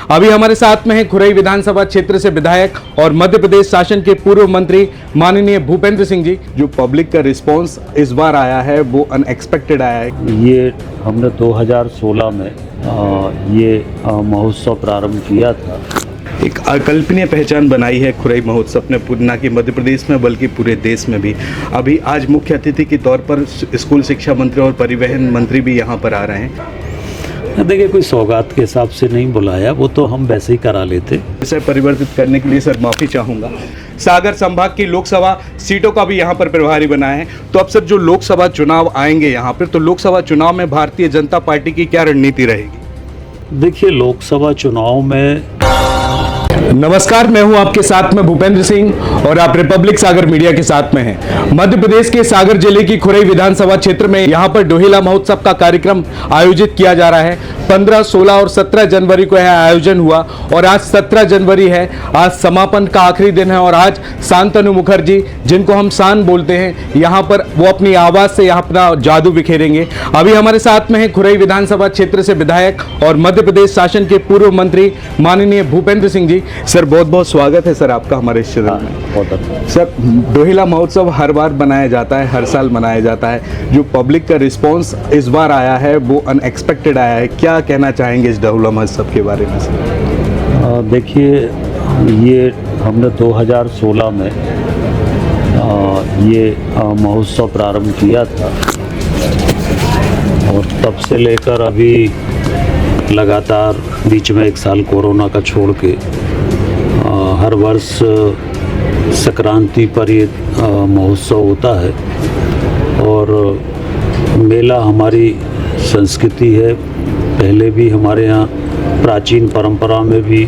अभी हमारे साथ में है खुरई विधानसभा क्षेत्र से विधायक और मध्य प्रदेश शासन के पूर्व मंत्री माननीय भूपेंद्र सिंह जी। जो पब्लिक का रिस्पांस इस बार आया है वो अनएक्सपेक्टेड आया है। ये हमने 2016 में ये महोत्सव प्रारंभ किया था। एक अकल्पनीय पहचान बनाई है खुरई महोत्सव ने न कि मध्य प्रदेश में बल्कि पूरे देश में भी। अभी आज मुख्य अतिथि के तौर पर स्कूल शिक्षा मंत्री और परिवहन मंत्री भी यहाँ पर आ रहे हैं। देखिए, कोई सौगात के हिसाब से नहीं बुलाया, वो तो हम वैसे ही करा लेते। इसे परिवर्तित करने के लिए सर माफ़ी चाहूँगा। सागर संभाग की लोकसभा सीटों का भी यहाँ पर प्रभारी बना है। तो अब सर जो लोकसभा चुनाव आएंगे यहाँ पर, तो लोकसभा चुनाव में भारतीय जनता पार्टी की क्या रणनीति रहेगी? देखिए, लोकसभा चुनाव में नमस्कार, मैं हूं आपके साथ में भूपेंद्र सिंह और आप रिपब्लिक सागर मीडिया के साथ में हैं। मध्य प्रदेश के सागर जिले की खुरई विधानसभा क्षेत्र में यहां पर डोहिला महोत्सव का कार्यक्रम आयोजित किया जा रहा है। 15, 16 और 17 जनवरी को यह आयोजन हुआ और आज 17 जनवरी है। आज समापन का आखिरी दिन है और आज शांतनु मुखर्जी, जिनको हम शान बोलते हैं, यहाँ पर वो अपनी आवाज़ से यहाँ अपना जादू बिखेरेंगे। अभी हमारे साथ में है खुरई विधानसभा क्षेत्र से विधायक और मध्य प्रदेश शासन के पूर्व मंत्री माननीय भूपेंद्र सिंह जी। सर बहुत बहुत स्वागत है सर आपका हमारे इस चैनल में। सर, डोहिला महोत्सव हर बार बनाया जाता है, हर साल मनाया जाता है। जो पब्लिक का रिस्पांस इस बार आया है वो अनएक्सपेक्टेड आया है। क्या कहना चाहेंगे इस डोहिला महोत्सव के बारे में सर? देखिए, ये हमने 2016 में ये महोत्सव प्रारंभ किया था और तब से लेकर अभी लगातार बीच में एक साल कोरोना का छोड़ के हर वर्ष संक्रांति पर ये महोत्सव होता है। और मेला हमारी संस्कृति है। पहले भी हमारे यहाँ प्राचीन परंपरा में भी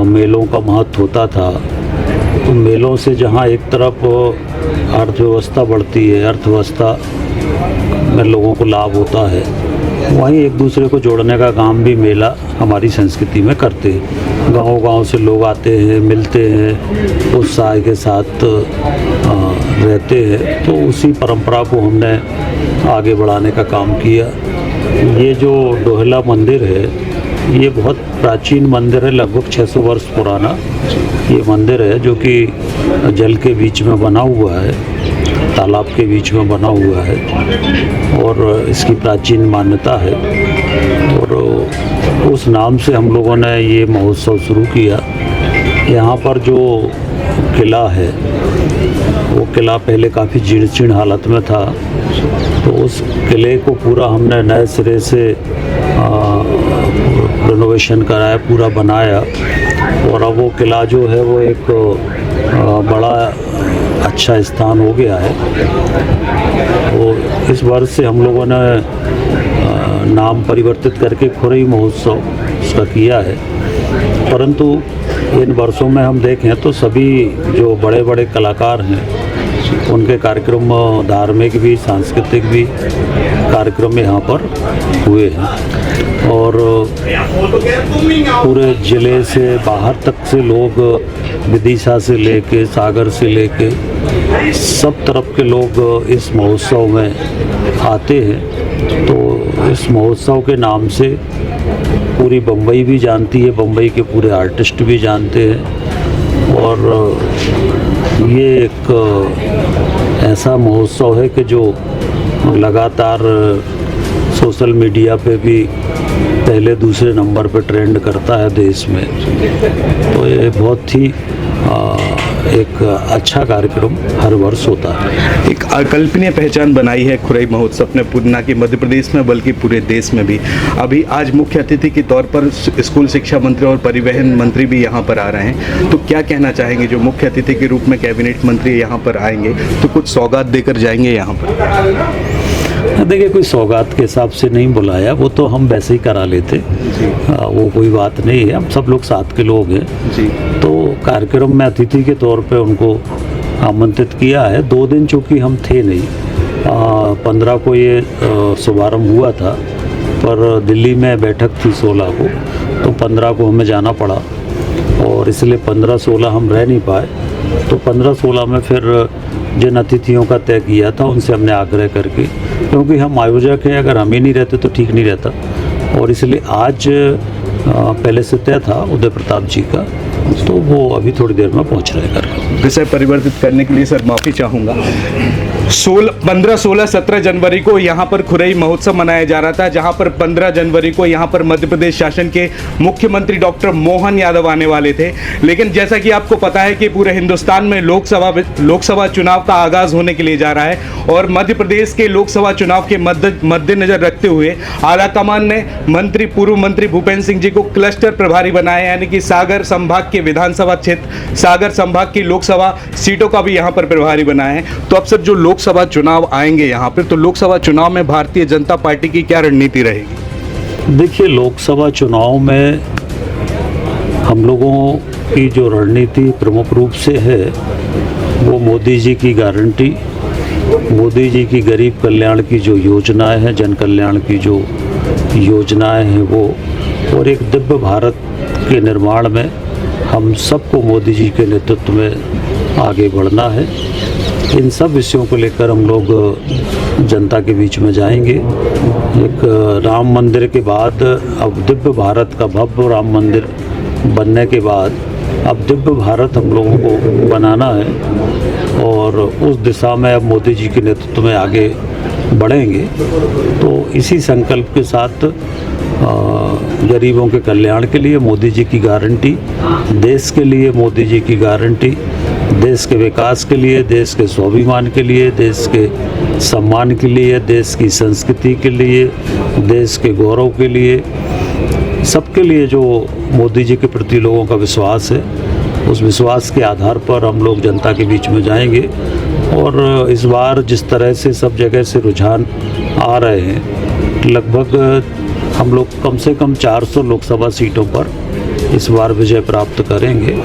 मेलों का महत्व होता था। तो मेलों से जहाँ एक तरफ अर्थव्यवस्था बढ़ती है, अर्थव्यवस्था में लोगों को लाभ होता है, वहीं एक दूसरे को जोड़ने का काम भी मेला हमारी संस्कृति में करते हैं। गांव-गांव से लोग आते हैं, मिलते हैं, उत्साह के साथ रहते हैं। तो उसी परंपरा को हमने आगे बढ़ाने का काम किया। ये जो डोहिला मंदिर है, ये बहुत प्राचीन मंदिर है, लगभग 600 वर्ष पुराना ये मंदिर है, जो कि जल के बीच में बना हुआ है, तालाब के बीच में बना हुआ है और इसकी प्राचीन मान्यता है। और उस नाम से हम लोगों ने ये महोत्सव शुरू किया। यहाँ पर जो किला है, वो किला पहले काफ़ी जीर्ण हालत में था। तो उस किले को पूरा हमने नए सिरे से रेनोवेशन कराया, पूरा बनाया। और अब वो किला जो है वो एक बड़ा अच्छा स्थान हो गया है। तो इस वर्ष से हम लोगों ने नाम परिवर्तित करके खुरई महोत्सव उसका किया है। परंतु इन वर्षों में हम देखें तो सभी जो बड़े बड़े कलाकार हैं, उनके कार्यक्रम धार्मिक भी, सांस्कृतिक भी कार्यक्रम यहाँ पर हुए हैं। और पूरे ज़िले से बाहर तक से लोग, विदिशा से लेके, सागर से लेके, सब तरफ के लोग इस महोत्सव में आते हैं। तो इस महोत्सव के नाम से पूरी बम्बई भी जानती है, बम्बई के पूरे आर्टिस्ट भी जानते हैं। और ये एक ऐसा महोत्सव है कि जो लगातार सोशल मीडिया पे भी पहले दूसरे नंबर पे ट्रेंड करता है देश में। तो ये बहुत ही एक अच्छा कार्यक्रम हर वर्ष होता है। एक अकल्पनीय पहचान बनाई है खुरई महोत्सव ने न कि मध्य प्रदेश में बल्कि पूरे देश में भी। अभी आज मुख्य अतिथि के तौर पर स्कूल शिक्षा मंत्री और परिवहन मंत्री भी यहाँ पर आ रहे हैं। तो क्या कहना चाहेंगे, जो मुख्य अतिथि के रूप में कैबिनेट मंत्री यहाँ पर आएंगे तो कुछ सौगात देकर जाएंगे यहाँ पर? देखिए, कोई सौगात के हिसाब से नहीं बुलाया, वो तो हम वैसे ही करा लेते। वो कोई बात नहीं है, हम सब लोग साथ के लोग हैं जी। तो कार्यक्रम में अतिथि के तौर पे उनको आमंत्रित किया है। 2 दिन चूँकि हम थे नहीं, 15 को ये शुभारंभ हुआ था, पर दिल्ली में बैठक थी 16 को, तो 15 को हमें जाना पड़ा और इसलिए 15-16 हम रह नहीं पाए। तो 15-16 में फिर जिन अतिथियों का तय किया था उनसे हमने आग्रह करके, क्योंकि हम आयोजक हैं, अगर हम ही नहीं रहते तो ठीक नहीं रहता, और इसलिए आज पहले से तय था उदय प्रताप जी का, तो वो अभी थोड़ी देर में पहुंच रहे हैं घर। विषय परिवर्तित करने के लिए सर माफ़ी चाहूँगा। 15, 16, 17 जनवरी को यहाँ पर खुरई महोत्सव मनाया जा रहा था, जहाँ पर 15 जनवरी को यहाँ पर मध्य प्रदेश शासन के मुख्यमंत्री डॉक्टर मोहन यादव आने वाले थे। लेकिन जैसा कि आपको पता है कि पूरे हिंदुस्तान में लोकसभा चुनाव का आगाज़ होने के लिए जा रहा है और मध्य प्रदेश के लोकसभा चुनाव के मद्देनजर रखते हुए आलाकमान ने पूर्व मंत्री भूपेंद्र सिंह जी को क्लस्टर प्रभारी बनाया, यानी कि सागर संभाग के विधानसभा क्षेत्र, सागर संभाग की लोकसभा सीटों का भी यहाँ पर प्रभारी बनाया है। तो अब सर जो लोकसभा चुनाव आएंगे यहाँ पर, तो लोकसभा चुनाव में भारतीय जनता पार्टी की क्या रणनीति रहेगी? देखिए, लोकसभा चुनाव में हम लोगों की जो रणनीति प्रमुख रूप से है वो मोदी जी की गारंटी, मोदी जी की गरीब कल्याण की जो योजनाएं हैं, जन कल्याण की जो योजनाएं हैं वो, और एक दिव्य भारत के निर्माण में हम सबको मोदी जी के नेतृत्व में आगे बढ़ना है। इन सब विषयों को लेकर हम लोग जनता के बीच में जाएंगे। एक राम मंदिर के बाद अब दिव्य भारत का भव्य राम मंदिर बनने के बाद अब दिव्य भारत हम लोगों को बनाना है और उस दिशा में अब मोदी जी के नेतृत्व में आगे बढ़ेंगे। तो इसी संकल्प के साथ गरीबों के कल्याण के लिए मोदी जी की गारंटी, देश के लिए मोदी जी की गारंटी, देश के विकास के लिए, देश के स्वाभिमान के लिए, देश के सम्मान के लिए, देश की संस्कृति के लिए, देश के गौरव के लिए, सबके लिए जो मोदी जी के प्रति लोगों का विश्वास है, उस विश्वास के आधार पर हम लोग जनता के बीच में जाएंगे। और इस बार जिस तरह से सब जगह से रुझान आ रहे हैं, लगभग हम लोग कम से कम 400 लोकसभा सीटों पर इस बार विजय प्राप्त करेंगे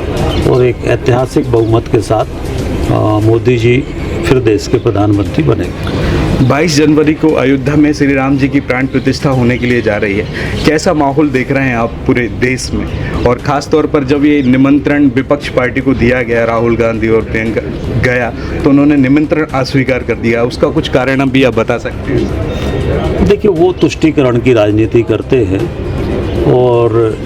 और एक ऐतिहासिक बहुमत के साथ मोदी जी फिर देश के प्रधानमंत्री बनेंगे। 22 जनवरी को अयोध्या में श्री राम जी की प्राण प्रतिष्ठा होने के लिए जा रही है। कैसा माहौल देख रहे हैं आप पूरे देश में, और ख़ास तौर पर जब ये निमंत्रण विपक्ष पार्टी को दिया गया, राहुल गांधी और प्रियंका गया, तो उन्होंने निमंत्रण अस्वीकार कर दिया, उसका कुछ कारण भी आप बता सकते हैं? देखिए, वो तुष्टीकरण की राजनीति करते हैं और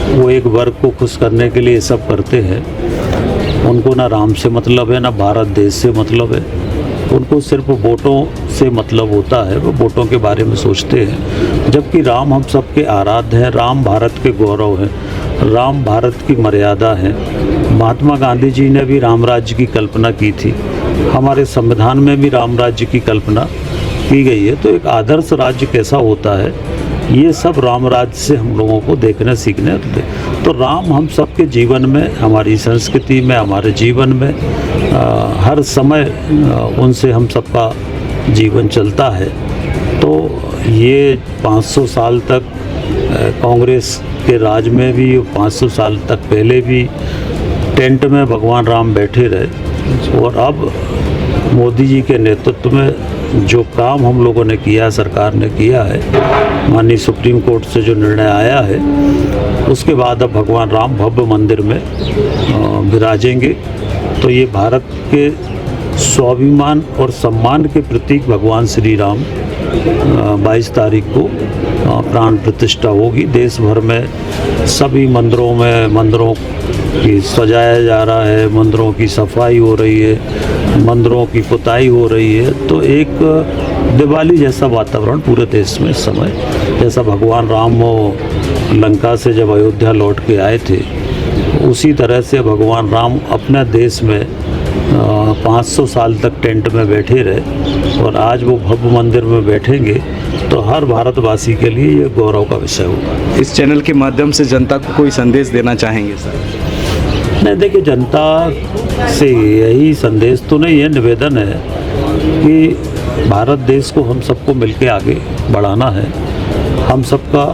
वो एक वर्ग को खुश करने के लिए सब करते हैं। उनको ना राम से मतलब है, ना भारत देश से मतलब है, उनको सिर्फ वोटों से मतलब होता है, वो वोटों के बारे में सोचते हैं। जबकि राम हम सबके आराध्य हैं, राम भारत के गौरव हैं, राम भारत की मर्यादा है। महात्मा गांधी जी ने भी राम राज्य की कल्पना की थी, हमारे संविधान में भी राम राज्य की कल्पना की गई है। तो एक आदर्श राज्य कैसा होता है, ये सब राम राज्य से हम लोगों को देखने सीखने होते। तो राम हम सबके जीवन में, हमारी संस्कृति में, हमारे जीवन में हर समय उनसे हम सबका जीवन चलता है। तो ये 500 साल तक कांग्रेस के राज में भी, 500 साल तक पहले भी टेंट में भगवान राम बैठे रहे, और अब मोदी जी के नेतृत्व में जो काम हम लोगों ने किया, सरकार ने किया है, माननीय सुप्रीम कोर्ट से जो निर्णय आया है, उसके बाद अब भगवान राम भव्य मंदिर में विराजेंगे। तो ये भारत के स्वाभिमान और सम्मान के प्रतीक भगवान श्री राम 22 तारीख को प्राण प्रतिष्ठा होगी। देश भर में सभी मंदिरों में, मंदिरों की सजाया जा रहा है, मंदिरों की सफाई हो रही है, मंदिरों की पुताई हो रही है। तो एक दिवाली जैसा वातावरण पूरे देश में इस समय, जैसा भगवान राम लंका से जब अयोध्या लौट के आए थे, उसी तरह से भगवान राम अपने देश में 500 साल तक टेंट में बैठे रहे और आज वो भव्य मंदिर में बैठेंगे। तो हर भारतवासी के लिए ये गौरव का विषय होगा। इस चैनल के माध्यम से जनता को कोई संदेश देना चाहेंगे सर? नहीं, देखिए, जनता से यही संदेश तो नहीं है, निवेदन है कि भारत देश को हम सबको मिलके आगे बढ़ाना है। हम सबका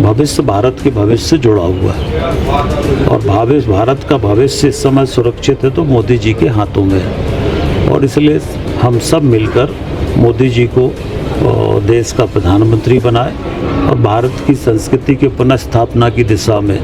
भविष्य भारत के भविष्य से जुड़ा हुआ है और भारत का भविष्य इस समय सुरक्षित है तो मोदी जी के हाथों में है। और इसलिए हम सब मिलकर मोदी जी को देश का प्रधानमंत्री बनाए और भारत की संस्कृति के पुनः की दिशा में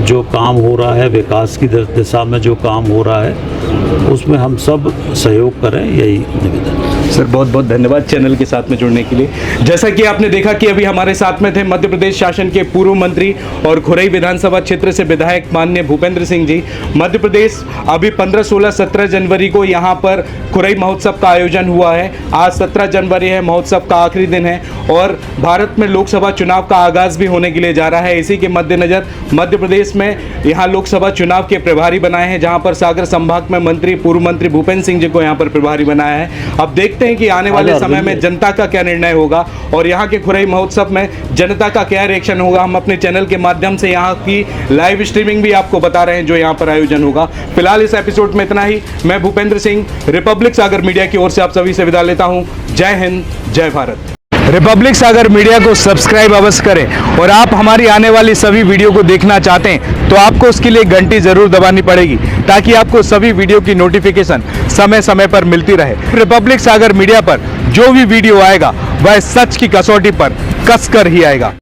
जो काम हो रहा है, विकास की दिशा में जो काम हो रहा है, उसमें हम सब सहयोग करें, यही निवेदन है। सर बहुत बहुत धन्यवाद चैनल के साथ में जुड़ने के लिए। जैसा कि आपने देखा कि अभी हमारे साथ में थे मध्य प्रदेश शासन के पूर्व मंत्री और खुरई विधानसभा क्षेत्र से विधायक माननीय भूपेंद्र सिंह जी। मध्य प्रदेश अभी 15, 16, 17 जनवरी को यहाँ पर खुरई महोत्सव का आयोजन हुआ है। आज 17 जनवरी है, महोत्सव का आखिरी दिन है और भारत में लोकसभा चुनाव का आगाज भी होने के लिए जा रहा है। इसी के मद्देनजर मध्य प्रदेश में यहाँ लोकसभा चुनाव के प्रभारी बनाए हैं, जहाँ पर सागर संभाग में मंत्री पूर्व मंत्री भूपेंद्र सिंह जी को यहाँ पर प्रभारी बनाया है। अब देखते हैं कि आने वाले समय में जनता का क्या निर्णय होगा और यहाँ के खुरई महोत्सव में जनता का क्या रिएक्शन होगा। हम अपने चैनल के माध्यम से यहाँ की लाइव स्ट्रीमिंग भी आपको बता रहे हैं जो यहाँ पर आयोजन होगा। फिलहाल इस एपिसोड में इतना ही। मैं भूपेंद्र सिंह रिपब्लिक सागर मीडिया की ओर से आप सभी से विदा लेता हूँ। जय हिंद, जय भारत। रिपब्लिक सागर मीडिया को सब्सक्राइब अवश्य करें और आप हमारी आने वाली सभी वीडियो को देखना चाहते हैं तो आपको उसके लिए घंटी जरूर दबानी पड़ेगी ताकि आपको सभी वीडियो की नोटिफिकेशन समय समय पर मिलती रहे। रिपब्लिक सागर मीडिया पर जो भी वीडियो आएगा वह सच की कसौटी पर कसकर ही आएगा।